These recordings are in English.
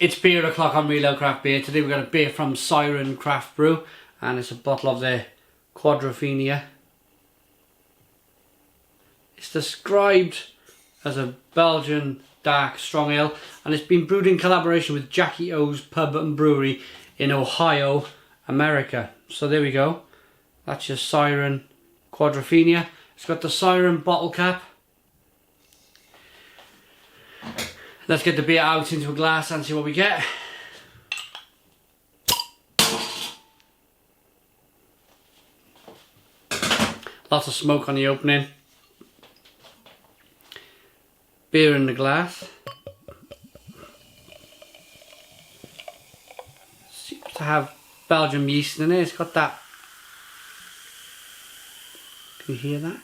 It's beer o'clock on Real Ale Craft Beer. Today we've got a beer from Siren Craft Brew, and it's a bottle of their Quadrophenia. It's described as a Belgian dark strong ale, and it's been brewed in collaboration with Jackie O's Pub and Brewery in Ohio, America. So there we go. That's your Siren Quadrophenia. It's got the Siren bottle cap. Let's get the beer out into a glass and see what we get. Lots of smoke on the opening. Beer in the glass. Seems to have Belgian yeast in it. It's got that. Can you hear that?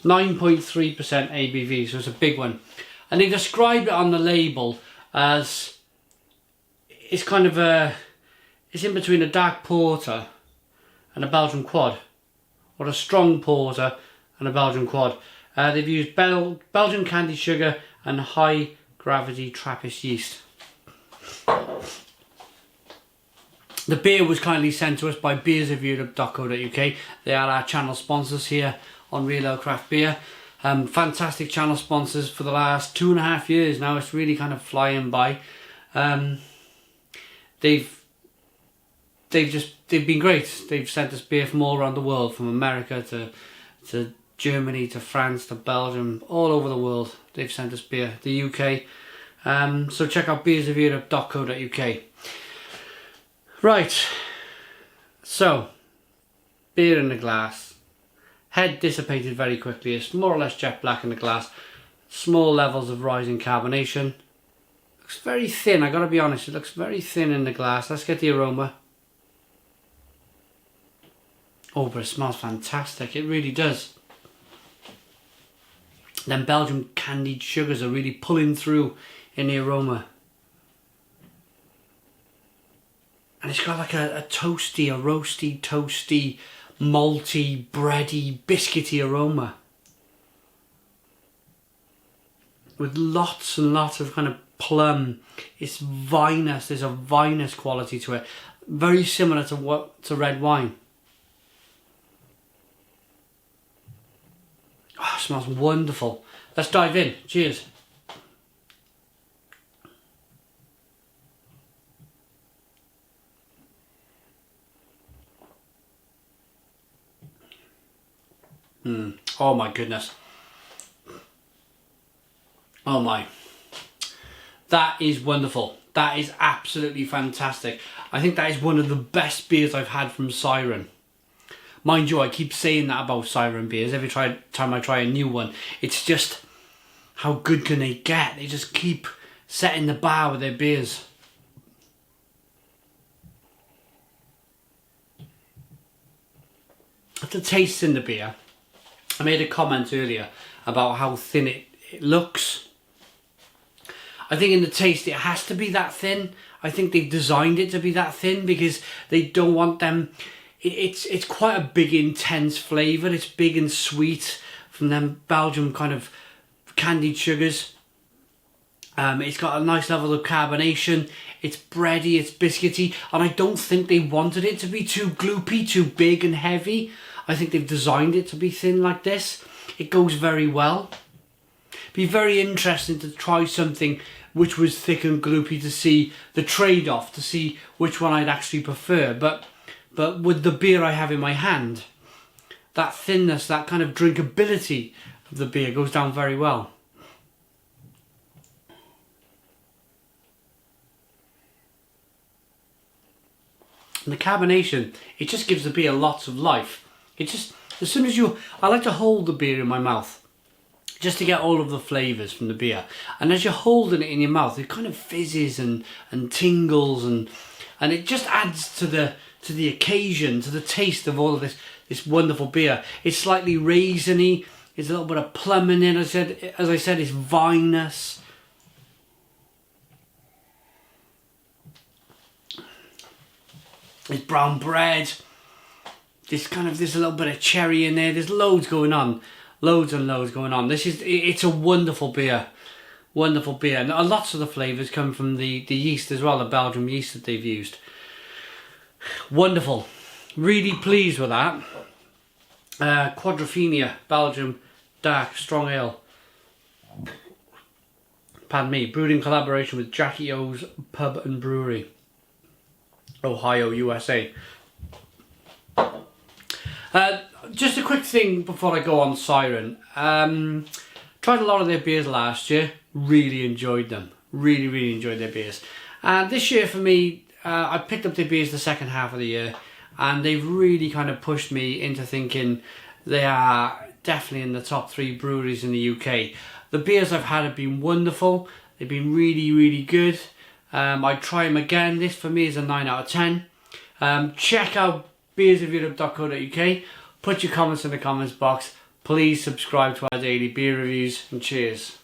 9.3% ABV, so it's a big one. And they describe it on the label as it's kind of it's in between a dark porter and a Belgian quad, or a strong porter and a Belgian quad. They've used Belgian candied sugar and high gravity Trappist yeast. The beer was kindly sent to us by beersofeurope.co.uk. They are our channel sponsors here on Real Ale Craft Beer. Fantastic channel sponsors for the last 2.5 years now. It's really kind of flying by. They've been great. They've sent us beer from all around the world, from America to Germany to France to Belgium, all over the world. They've sent us beer. The UK. So check out beersofeurope.co.uk. Right. So beer in the glass. Head dissipated very quickly. It's more or less jet black in the glass. Small levels of rising carbonation. Looks very thin, I gotta be honest. It looks very thin in the glass. Let's get the aroma. Oh, but it smells fantastic. It really does. Then Belgian candied sugars are really pulling through in the aroma. And it's got like a toasty, a roasty, toasty, malty, bready, biscuity aroma. With lots and lots of kind of plum. It's vinous, there's a vinous quality to it. Very similar to red wine. Oh, it smells wonderful. Let's dive in. Cheers. Oh my goodness. Oh my. That is wonderful. That is absolutely fantastic. I think that is one of the best beers I've had from Siren. Mind you, I keep saying that about Siren beers. Every time I try a new one, it's just how good can they get? They just keep setting the bar with their beers. After tasting the beer, I made a comment earlier about how thin it looks. I think in the taste it has to be that thin. I think they've designed it to be that thin because they don't want them. It's quite a big intense flavour. It's big and sweet from them Belgian kind of candied sugars. It's got a nice level of carbonation. It's bready, it's biscuity, and I don't think they wanted it to be too gloopy, too big and heavy. I think they've designed it to be thin like this. It goes very well. Be very interesting to try something which was thick and gloopy to see the trade-off, to see which one I'd actually prefer. But with the beer I have in my hand, that thinness, that kind of drinkability of the beer goes down very well. And the carbonation, it just gives the beer lots of life. It just, as soon as I like to hold the beer in my mouth just to get all of the flavours from the beer. And as you're holding it in your mouth, it kind of fizzes and tingles and it just adds to the occasion, to the taste of all of this wonderful beer. It's slightly raisiny, there's a little bit of plum in it, as I said, it's vinous. It's brown bread. There's a little bit of cherry in there. There's loads going on. Loads and loads going on. It's a wonderful beer. Wonderful beer. And lots of the flavours come from the yeast as well, the Belgian yeast that they've used. Wonderful. Really pleased with that. Quadrophenia Belgian Dark Strong Ale. Pardon me. Brewed in collaboration with Jackie O's Pub and Brewery, Ohio, USA. Just a quick thing before I go on Siren. Tried a lot of their beers last year. Really enjoyed them. Really enjoyed their beers. And this year for me, I picked up their beers the second half of the year, and they've really kind of pushed me into thinking they are definitely in the top 3 breweries in the UK. The beers I've had have been wonderful. They've been really good. I'd try them again. This for me is a 9 out of 10. Check out beersofeurope.co.uk. Put your comments in the comments box. Please subscribe to our daily beer reviews, and cheers.